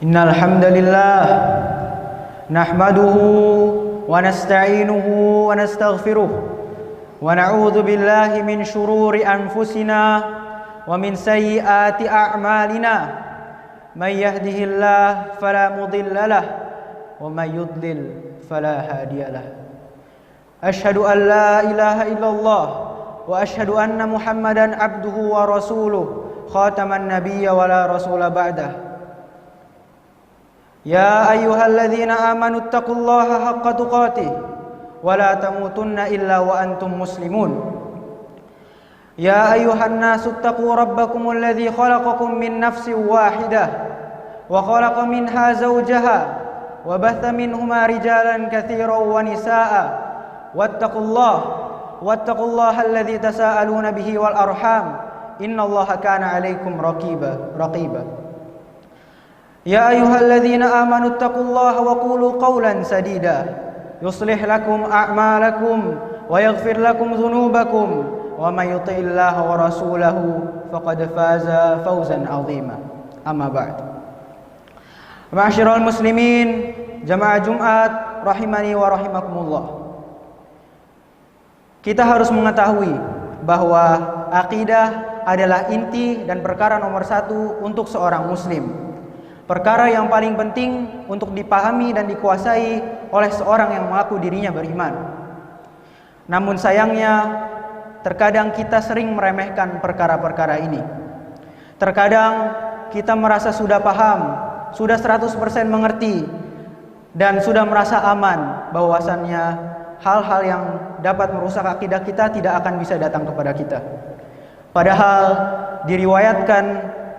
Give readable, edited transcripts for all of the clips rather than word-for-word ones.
Innal hamdalillah nahmaduhu wa nasta'inuhu wa nastaghfiruh wa na'udzu billahi min shururi anfusina wa min sayyiati a'malina may yahdihillahu fala mudilla lahu wa may yudlil fala hadiya lahu. Asyhadu an la ilaha illallah wa asyhadu anna Muhammadan abduhu wa rasuluh khataman nabiyya wa la rasula ba'dah. Ya ayyuhalladzina amanu taqullaha haqqa tuqatih wa la tamutunna illa wa antum muslimun. Ya ayyuhan nasu taqu rabbakumul ladzi khalaqakum min nafsin wahidah wa khalaqa minha zawjaha wa batha minhuma rijalan katsiran wa nisaa'a wattaqullaha alladzi tasaaluna bihi wal arham innallaha kana 'alaikum raqiba. Ya ayyuhalladzina amanu taqullaha wa qulu qawlan sadida yuslih lakum a'malakum wa yaghfir lakum dhunubakum wa may yuti'illaha wa rasulahu faqad faza fawzan 'azima. Amma ba'd. Ma'asyiral muslimin, jamaah Jumat rahimani wa rahimakumullah. Kita harus mengetahui bahwa akidah adalah inti dan perkara nomor satu untuk seorang muslim. Perkara yang paling penting untuk dipahami dan dikuasai oleh seorang yang mengaku dirinya beriman. Namun sayangnya, terkadang kita sering meremehkan perkara-perkara ini. Terkadang kita merasa sudah paham, sudah 100% mengerti, dan sudah merasa aman bahwasannya hal-hal yang dapat merusak akidah kita tidak akan bisa datang kepada kita. Padahal diriwayatkan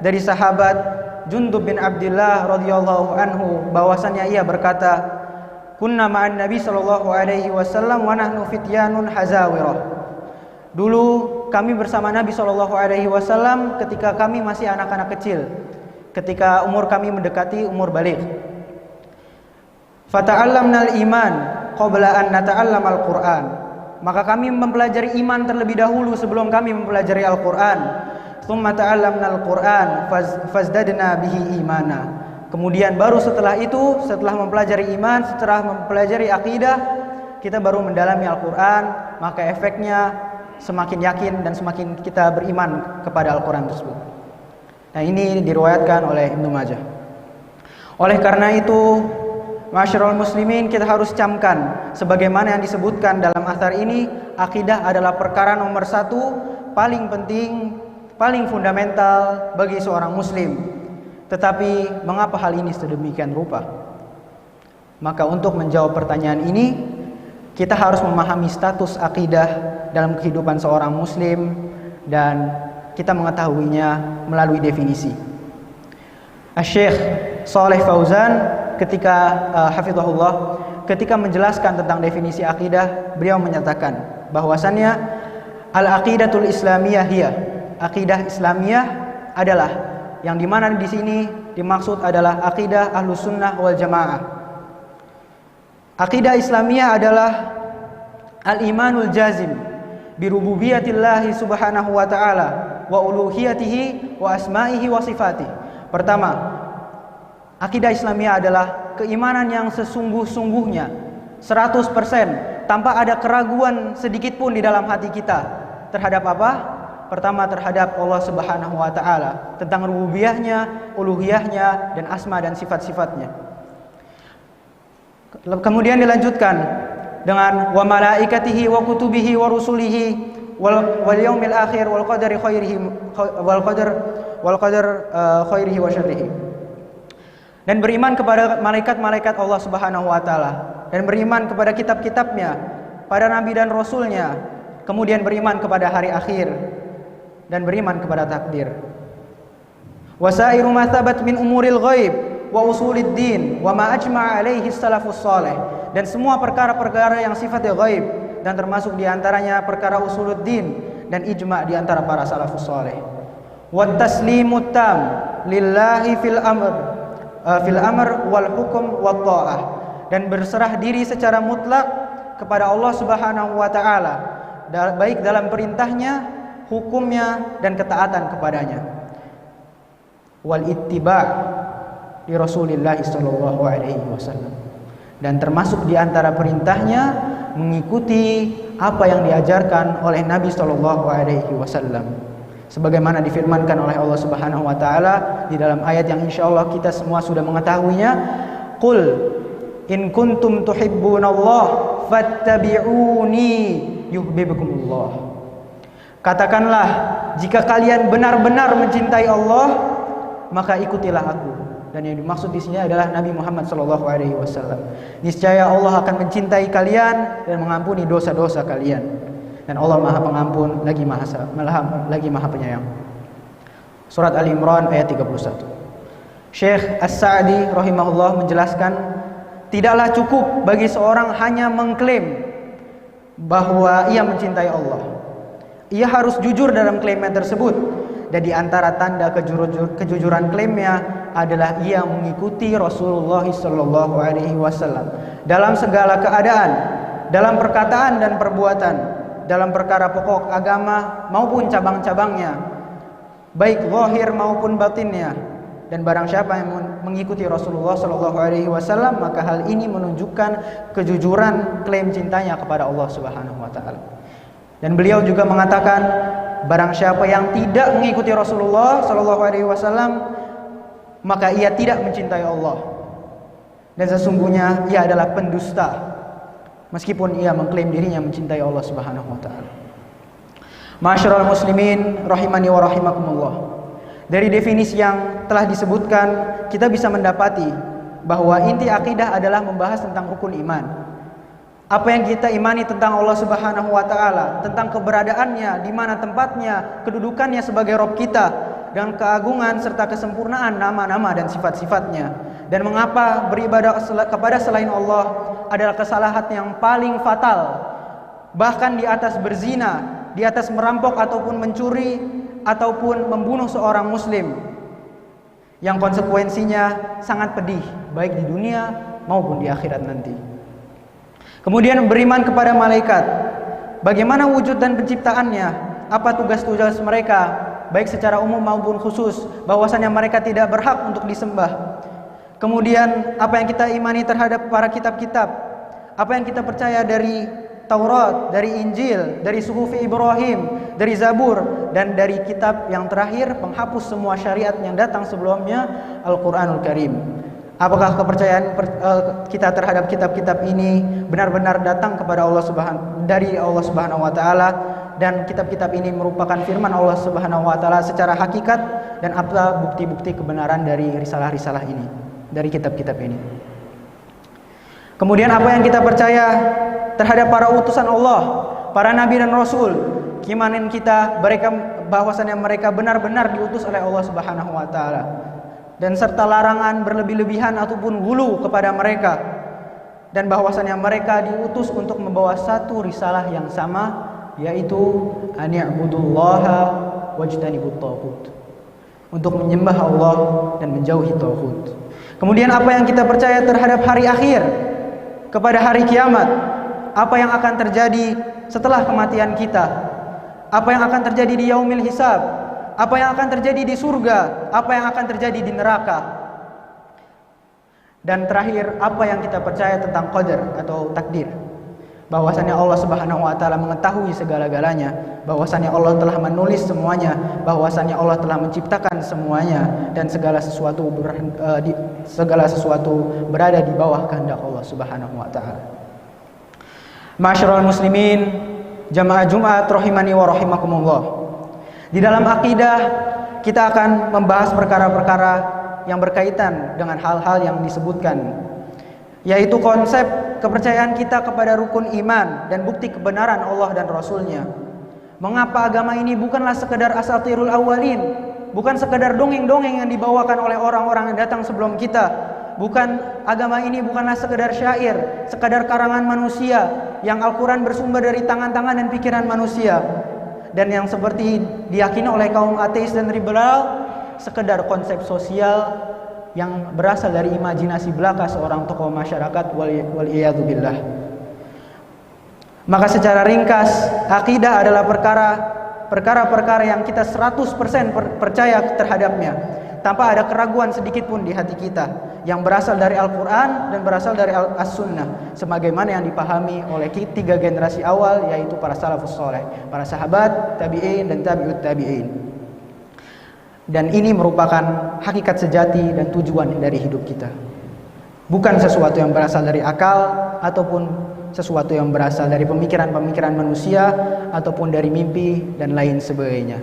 dari sahabat Jundub bin Abdullah radhiyallahu anhu bahwasannya ia berkata, "Kunna ma'an Nabi sallallahu alaihi wasallam wa nahnu fityanun hazawirah." Dulu kami bersama Nabi sallallahu alaihi wasallam ketika kami masih anak-anak kecil, ketika umur kami mendekati umur baligh. Fata'allamnal iman qabla an nata'allam al-Qur'an. Maka kami mempelajari iman terlebih dahulu sebelum kami mempelajari Al-Qur'an. Tsumma ta'allamna al-Qur'an fazdadna bihi imana. Kemudian baru setelah itu, setelah mempelajari iman, setelah mempelajari akidah, kita baru mendalami Al-Qur'an, maka efeknya semakin yakin dan semakin kita beriman kepada Al-Qur'an tersebut. Nah, ini diriwayatkan oleh Ibnu Majah. Oleh karena itu, ma'asyiral muslimin, kita harus camkan sebagaimana yang disebutkan dalam athar ini, akidah adalah perkara nomor satu paling penting, paling fundamental bagi seorang muslim. Tetapi mengapa hal ini sedemikian rupa? Maka untuk menjawab pertanyaan ini, kita harus memahami status akidah dalam kehidupan seorang muslim dan kita mengetahuinya melalui definisi. Asy-Syaikh Shalih Fauzan ketika hafizahullah ketika menjelaskan tentang definisi akidah, beliau menyatakan bahwasannya al-aqidatul islamiyah hiya, akidah Islamiyah adalah yang dimana di sini dimaksud adalah akidah Ahlus Sunnah wal Jamaah. Akidah Islamiyah adalah al-imanul jazim bi rububiyyatillahi subhanahu wa ta'ala wa uluhiyatihi wa asma'ihi wa sifatih. Pertama, akidah Islamiyah adalah keimanan yang sesungguh-sungguhnya 100% tanpa ada keraguan sedikit pun di dalam hati kita terhadap apa? Pertama, terhadap Allah Subhanahu wa taala, tentang rububiyahnya, uluhiyahnya, dan asma dan sifat-sifatnya. Kemudian dilanjutkan dengan wa malaikatihi wa kutubihi wa rusulihi wal yaumil akhir wal qadari khairihi khairihi wa syarrihi. Dan beriman kepada malaikat-malaikat Allah Subhanahu wa taala, dan beriman kepada kitab-kitabnya, pada nabi dan rasulnya, kemudian beriman kepada hari akhir, dan beriman kepada takdir. Wasairu ma thabat min umuril ghaib wa usulid din wa ma ajma'a alaihi salafus salih. Dan semua perkara-perkara yang sifatnya ghaib, dan termasuk diantaranya perkara usuluddin dan ijma' di antara para salafus salih. Wat taslimut tam lillahi fil amr wal hukum wat ta'ah. Dan berserah diri secara mutlak kepada Allah Subhanahu wa taala, baik dalam perintahnya, hukumnya, dan ketaatan kepadanya. Wal ittiba' li Rasulillah sallallahu alaihi wasallam. Dan termasuk di antara perintahnya mengikuti apa yang diajarkan oleh Nabi sallallahu alaihi wasallam. Sebagaimana difirmankan oleh Allah Subhanahu wa taala di dalam ayat yang insyaallah kita semua sudah mengetahuinya, qul in kuntum tuhibbunallah fattabi'uni yuhibbukumullah. Katakanlah, jika kalian benar-benar mencintai Allah, maka ikutilah aku. Dan yang dimaksud di sini adalah Nabi Muhammad sallallahu alaihi wasallam. Niscaya Allah akan mencintai kalian dan mengampuni dosa-dosa kalian. Dan Allah Maha Pengampun lagi Maha Penyayang. Surat Ali Imran ayat 31. Syekh As-Sa'di rahimahullah menjelaskan, tidaklah cukup bagi seorang hanya mengklaim bahwa ia mencintai Allah. Ia harus jujur dalam klaimnya tersebut. Dan di antara tanda kejujuran klaimnya adalah ia mengikuti Rasulullah sallallahu alaihi wasallam dalam segala keadaan, dalam perkataan dan perbuatan, dalam perkara pokok agama maupun cabang-cabangnya, baik zahir maupun batinnya. Dan barang siapa yang mengikuti Rasulullah sallallahu alaihi wasallam, maka hal ini menunjukkan kejujuran klaim cintanya kepada Allah Subhanahu wa taala. Dan beliau juga mengatakan, barang siapa yang tidak mengikuti Rasulullah sallallahu alaihi wasallam, maka ia tidak mencintai Allah. Dan sesungguhnya ia adalah pendusta, meskipun ia mengklaim dirinya mencintai Allah Subhanahu wa taala. Ma'asyiral muslimin rahimani wa rahimakumullah. Dari definisi yang telah disebutkan, kita bisa mendapati bahwa inti akidah adalah membahas tentang rukun iman. Apa yang kita imani tentang Allah Subhanahu wa taala, tentang keberadaannya, di mana tempatnya, kedudukannya sebagai Rabb kita, dan keagungan serta kesempurnaan nama-nama dan sifat-sifatnya. Dan mengapa beribadah kepada selain Allah adalah kesalahan yang paling fatal, bahkan di atas berzina, di atas merampok ataupun mencuri ataupun membunuh seorang muslim, yang konsekuensinya sangat pedih baik di dunia maupun di akhirat nanti. Kemudian beriman kepada malaikat, bagaimana wujud dan penciptaannya, apa tugas-tugas mereka baik secara umum maupun khusus, bahwasanya mereka tidak berhak untuk disembah. Kemudian apa yang kita imani terhadap para kitab-kitab, apa yang kita percaya dari Taurat, dari Injil, dari Suhufi Ibrahim, dari Zabur, dan dari kitab yang terakhir penghapus semua syariat yang datang sebelumnya, Al-Quranul Karim. Apakah kepercayaan kita terhadap kitab-kitab ini benar-benar datang kepada dari Allah Subhanahu wa taala, dan kitab-kitab ini merupakan firman Allah Subhanahu wa taala secara hakikat, dan apa bukti-bukti kebenaran dari risalah-risalah ini, dari kitab-kitab ini. Kemudian apa yang kita percaya terhadap para utusan Allah, para nabi dan rasul, keimanan kita bahwasannya mereka benar-benar diutus oleh Allah Subhanahu wa taala, dan serta larangan berlebih-lebihan ataupun hulu kepada mereka, dan bahwasannya mereka diutus untuk membawa satu risalah yang sama, yaitu ani'budullaha wajtanibut taghut, untuk menyembah Allah dan menjauhi taghut. Kemudian apa yang kita percaya terhadap hari akhir, kepada hari kiamat, apa yang akan terjadi setelah kematian kita, apa yang akan terjadi di yaumil hisab, apa yang akan terjadi di surga, apa yang akan terjadi di neraka. Dan terakhir, apa yang kita percaya tentang qadar atau takdir, bahwasannya Allah Subhanahu wa taala mengetahui segala-galanya, bahwasannya Allah telah menulis semuanya, bahwasannya Allah telah menciptakan semuanya, dan segala sesuatu berada di bawah kehendak Allah Subhanahu wa taala. Ma'asyiral muslimin, jamaah Jumat rahimani wa rahimakumullah. Di dalam akidah kita akan membahas perkara-perkara yang berkaitan dengan hal-hal yang disebutkan, yaitu konsep kepercayaan kita kepada rukun iman dan bukti kebenaran Allah dan Rasulnya. Mengapa agama ini bukanlah sekedar asatirul awalin, bukan sekedar dongeng-dongeng yang dibawakan oleh orang-orang yang datang sebelum kita. Agama ini bukanlah sekedar syair, sekedar karangan manusia, yang Al-Quran bersumber dari tangan-tangan dan pikiran manusia, dan yang seperti diyakini oleh kaum ateis dan liberal, sekedar konsep sosial yang berasal dari imajinasi belaka seorang tokoh masyarakat, waliyadzubillah. Maka secara ringkas, akidah adalah perkara-perkara yang kita 100% percaya terhadapnya, tanpa ada keraguan sedikit pun di hati kita, yang berasal dari Al-Quran dan berasal dari As-Sunnah, sebagaimana yang dipahami oleh 3 generasi awal, yaitu para salafus soleh, para sahabat, tabi'in dan tabi'ut tabi'in. Dan ini merupakan hakikat sejati dan tujuan dari hidup kita, bukan sesuatu yang berasal dari akal ataupun sesuatu yang berasal dari pemikiran-pemikiran manusia ataupun dari mimpi dan lain sebagainya.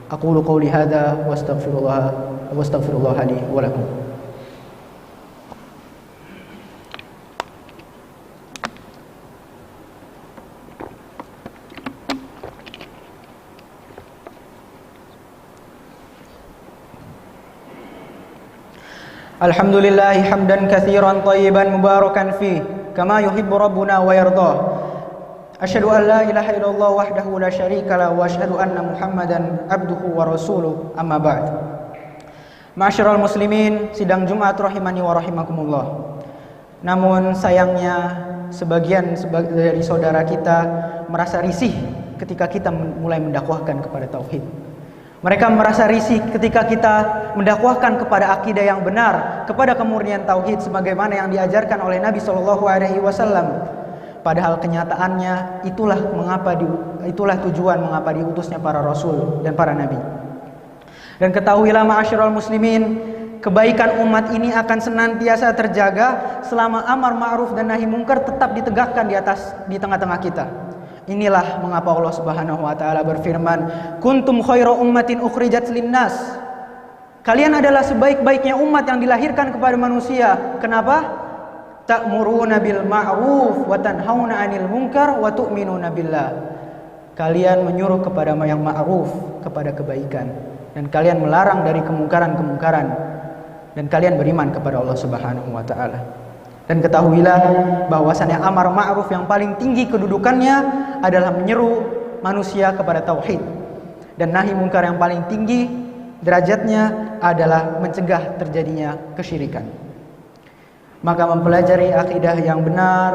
Aqulu qouli hadza wa astaghfirullah li wa lakum. Alhamdulillahi hamdan katsiran thayyiban mubarakan fi kama yuhibbu rabbuna wa yardah. Asyhadu an la ilaha illallah wahdahu la syarika la wa asyhadu anna Muhammadan abduhu wa rasuluh, amma ba'd. Ma'asyiral muslimin, sidang Jumat rahimani wa rahimakumullah. Namun sayangnya sebagian dari saudara kita merasa risih ketika kita mulai mendakwahkan kepada tauhid. Mereka merasa risih ketika kita mendakwahkan kepada akidah yang benar, kepada kemurnian tauhid sebagaimana yang diajarkan oleh Nabi Shallallahu Alaihi Wasallam. Padahal kenyataannya itulah tujuan mengapa diutusnya para rasul dan para nabi. Dan ketahuilah ma'asyiral muslimin, kebaikan umat ini akan senantiasa terjaga selama amar ma'ruf dan nahi mungkar tetap ditegakkan di tengah-tengah kita. Inilah mengapa Allah Subhanahu wa taala berfirman, "Kuntum khairu ummatin ukhrijat linnas." Kalian adalah sebaik-baiknya umat yang dilahirkan kepada manusia. Kenapa? Ta'muruna bil ma'ruf wa tanhauna 'anil munkar wa tu'minuna billah. Kalian menyuruh kepada yang ma'ruf, kepada kebaikan, dan kalian melarang dari kemungkaran-kemungkaran, dan kalian beriman kepada Allah Subhanahu wa taala. Dan ketahuilah bahwasannya amar ma'ruf yang paling tinggi kedudukannya adalah menyeru manusia kepada tauhid, dan nahi mungkar yang paling tinggi derajatnya adalah mencegah terjadinya kesyirikan. Maka mempelajari akidah yang benar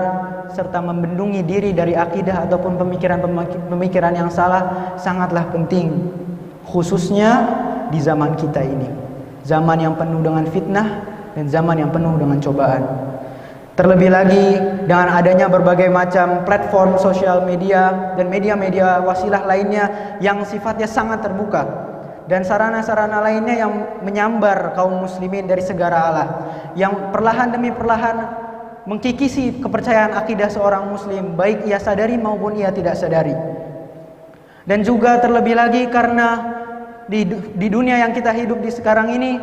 serta membendungi diri dari akidah ataupun pemikiran yang salah sangatlah penting, khususnya di zaman kita ini, zaman yang penuh dengan fitnah dan zaman yang penuh dengan cobaan. Terlebih lagi dengan adanya berbagai macam platform sosial media dan media-media wasilah lainnya yang sifatnya sangat terbuka, dan sarana-sarana lainnya yang menyambar kaum muslimin dari segala arah, yang perlahan demi perlahan mengkikisi kepercayaan akidah seorang muslim, baik ia sadari maupun ia tidak sadari. Dan juga terlebih lagi karena di dunia yang kita hidup di sekarang ini,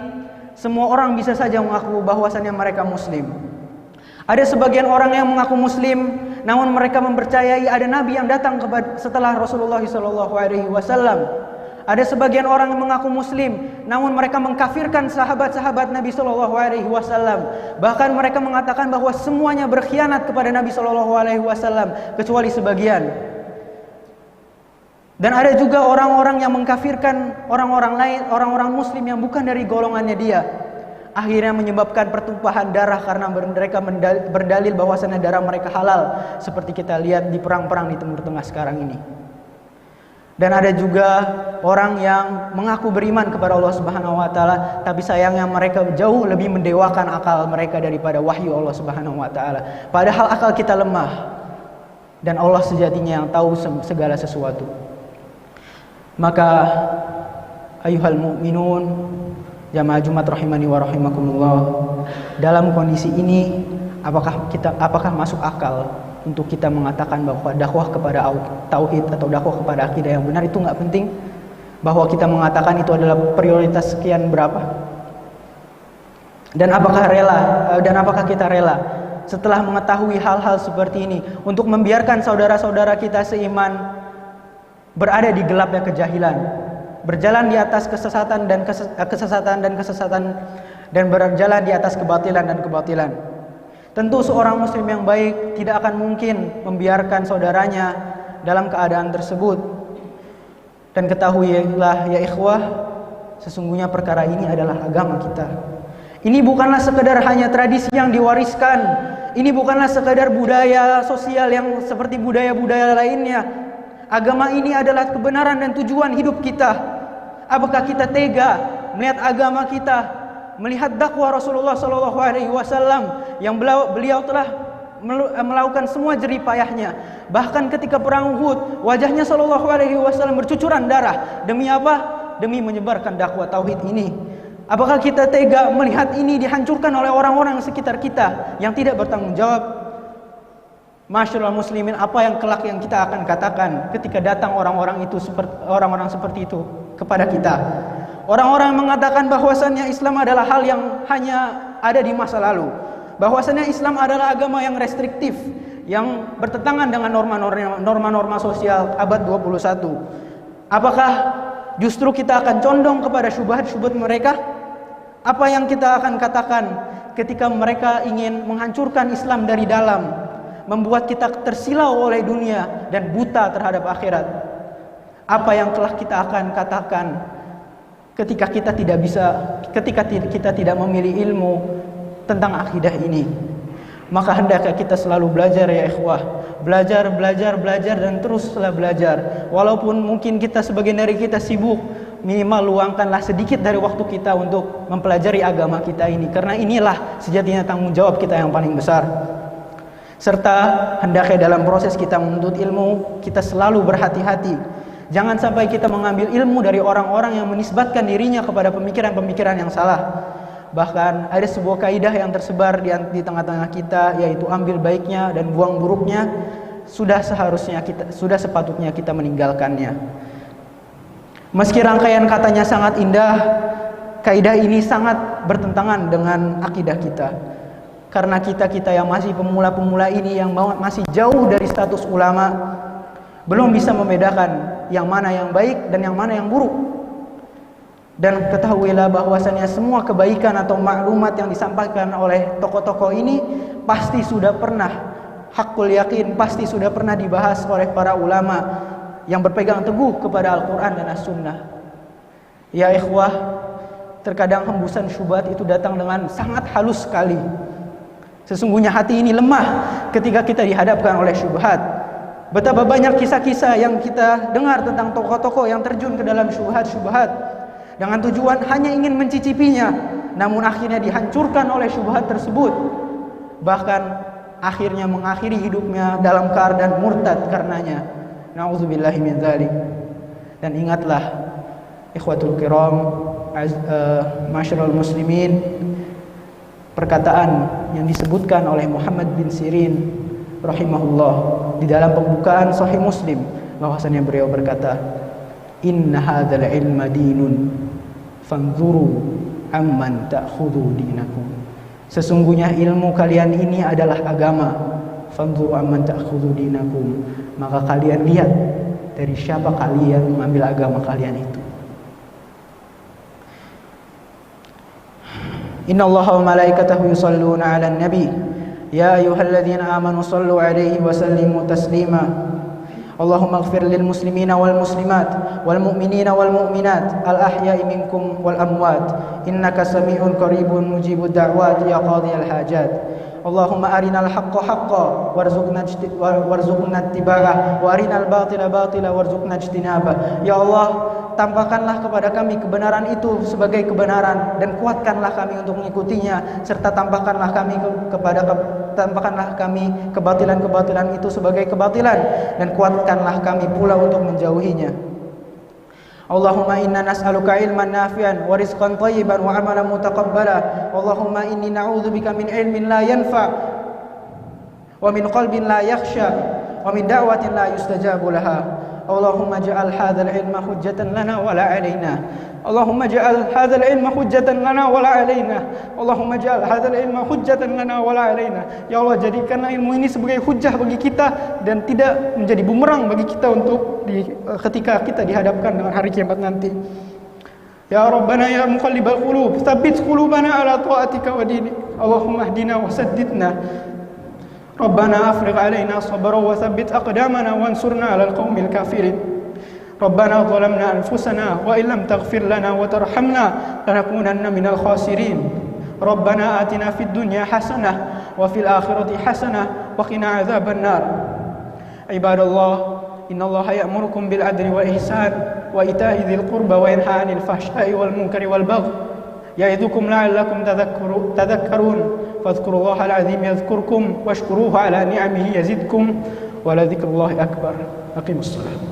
semua orang bisa saja mengaku bahwasannya mereka muslim. Ada sebagian orang yang mengaku muslim, namun mereka mempercayai ada nabi yang datang setelah Rasulullah SAW. Ada sebagian orang yang mengaku muslim, namun mereka mengkafirkan sahabat-sahabat Nabi Shallallahu Alaihi Wasallam. Bahkan mereka mengatakan bahwa semuanya berkhianat kepada Nabi Shallallahu Alaihi Wasallam kecuali sebagian. Dan ada juga orang-orang yang mengkafirkan orang-orang lain, orang-orang muslim yang bukan dari golongannya dia. Akhirnya menyebabkan pertumpahan darah karena mereka berdalil bahwasannya darah mereka halal, seperti kita lihat di perang-perang di Timur Tengah sekarang ini. Dan ada juga orang yang mengaku beriman kepada Allah Subhanahu wa taala, tapi sayangnya mereka jauh lebih mendewakan akal mereka daripada wahyu Allah Subhanahu wa taala. Padahal akal kita lemah dan Allah sejatinya yang tahu segala sesuatu. Maka ayuhal mu'minun, jamaah Jumat rahimani wa rahimakumullah, dalam kondisi ini apakah masuk akal untuk kita mengatakan bahwa dakwah kepada tauhid atau dakwah kepada akidah yang benar itu nggak penting? Bahwa kita mengatakan itu adalah prioritas sekian berapa? Dan apakah kita rela setelah mengetahui hal-hal seperti ini untuk membiarkan saudara-saudara kita seiman berada di gelapnya kejahilan, berjalan di atas kesesatan dan berjalan di atas kebatilan dan kebatilan? Tentu seorang muslim yang baik tidak akan mungkin membiarkan saudaranya dalam keadaan tersebut. Dan ketahuilah ya ikhwah, sesungguhnya perkara ini adalah agama kita. Ini bukanlah sekedar hanya tradisi yang diwariskan. Ini bukanlah sekedar budaya sosial yang seperti budaya-budaya lainnya. Agama ini adalah kebenaran dan tujuan hidup kita. Apakah kita tega melihat agama kita, melihat dakwah Rasulullah Shallallahu Alaihi Wasallam yang beliau telah melakukan semua jerih payahnya. Bahkan ketika perang Uhud, wajahnya Shallallahu Alaihi Wasallam bercucuran darah. Demi apa? Demi menyebarkan dakwah tauhid ini. Apakah kita tega melihat ini dihancurkan oleh orang-orang sekitar kita yang tidak bertanggung jawab? Masyaallah muslimin, apa yang kelak yang kita akan katakan ketika datang orang-orang seperti itu kepada kita? Orang-orang mengatakan bahwasannya Islam adalah hal yang hanya ada di masa lalu. Bahwasannya Islam adalah agama yang restriktif, yang bertentangan dengan norma-norma sosial abad 21. Apakah justru kita akan condong kepada syubhat-syubhat mereka? Apa yang kita akan katakan ketika mereka ingin menghancurkan Islam dari dalam, membuat kita tersilau oleh dunia dan buta terhadap akhirat? Apa yang telah kita akan katakan ketika kita tidak memilih ilmu tentang akidah ini? Maka hendaknya kita selalu belajar ya ikhwah. Belajar dan teruslah belajar. Walaupun mungkin kita sebagian dari kita sibuk, minimal luangkanlah sedikit dari waktu kita untuk mempelajari agama kita ini, karena inilah sejatinya tanggung jawab kita yang paling besar. Serta hendaknya dalam proses kita menuntut ilmu, kita selalu berhati-hati. Jangan sampai kita mengambil ilmu dari orang-orang yang menisbatkan dirinya kepada pemikiran-pemikiran yang salah. Bahkan ada sebuah kaidah yang tersebar di tengah-tengah kita, yaitu ambil baiknya dan buang buruknya. Sudah sepatutnya kita meninggalkannya. Meski rangkaian katanya sangat indah, kaidah ini sangat bertentangan dengan akidah kita. Karena kita yang masih pemula-pemula ini, yang masih jauh dari status ulama, belum bisa membedakan yang mana yang baik dan yang mana yang buruk. Dan ketahuilah bahwasannya semua kebaikan atau maklumat yang disampaikan oleh tokoh-tokoh ini pasti sudah pernah, hakul yakin, pasti sudah pernah dibahas oleh para ulama yang berpegang teguh kepada Al-Quran dan As-Sunnah. Ya ikhwah, terkadang hembusan syubhat itu datang dengan sangat halus sekali. Sesungguhnya hati ini lemah ketika kita dihadapkan oleh syubhat. Betapa banyak kisah-kisah yang kita dengar tentang tokoh-tokoh yang terjun ke dalam syubhat-syubhat dengan tujuan hanya ingin mencicipinya, namun akhirnya dihancurkan oleh syubhat tersebut. Bahkan akhirnya mengakhiri hidupnya dalam keadaan murtad karenanya. Na'udzubillahi min dzalik. Dan ingatlah ikhwatul kiram, masyarul muslimin, perkataan yang disebutkan oleh Muhammad bin Sirin rahimahullah di dalam pembukaan Sahih Muslim, bahwasanya beliau berkata, "Inna hadzal ilma dinun fanzuru amman ta'khudhu dinakum." Sesungguhnya ilmu kalian ini adalah agama. Fanzuru amman ta'khudhu dinakum. Maka kalian lihat dari siapa kalian mengambil agama kalian itu. Inna Allaha wa malaikatahu yusalluna 'alan nabi ya ayyuhalladzina amanu sallu 'alaihi wa sallimu taslima. Allahumma ighfir lil muslimina wal muslimat wal mu'minina wal mu'minat al ahya'i minkum wal amwat innaka sami'un qaribun mujibud da'wat ya qadhiyal hajat. Allahumma arinal haqqa haqqa warzuqna ittiba'ah wa arinal batila batila warzuqna ijtinabah. Ya Allah, tampakkanlah kepada kami kebenaran itu sebagai kebenaran dan kuatkanlah kami untuk mengikutinya, serta tampakkanlah kami kebatilan-kebatilan itu sebagai kebatilan dan kuatkanlah kami pula untuk menjauhinya. Allahumma inna nas'aluka ilman nafi'an wa rizqan thayyiban wa amalan mutaqabbala. Allahumma inni na'udzubika min ilmin la yanfa' wa min qalbin la yakhsha wa min da'watin la yustajabu laha. Allahumma ja'al hadzal ilma hujjatan lana wa la 'alaina. Allahumma ja'al hadzal ilma hujjatan lana wa la alaina. Allahumma ja'al hadzal ilma hujjatan lana wa la alaina. Ya Allah, jadikanlah ilmu ini sebagai hujjah bagi kita dan tidak menjadi bumerang bagi kita untuk ketika kita dihadapkan dengan hari kiamat nanti. Ya Rabbana ya muqallibal qulub, tsabbit qulubana ala ta'atika wa dinik. Allahumma ihdina wa saddidna. Rabbana afrigh alaina sabran wa tsabbit aqdamana wansurna 'alal qaumil kafirin. Rabbana zalamna anfusana wa illam taghfir lana wa tarhamna lanakunanna minal khasirin. Rabbana atina fid dunya hasanah wa fil akhirati hasanah wa qina adzabannar. Ibadallah, innallaha ya'murukum bil adli wal ihsan وإيتاء ذي القربى وينهى عن الفحشاء والمنكر والبغي يعظكم لعلكم تذكرون فاذكروا الله العظيم يذكركم واشكروه على نعمه يزدكم ولذكر الله أكبر. أقيموا الصلاة.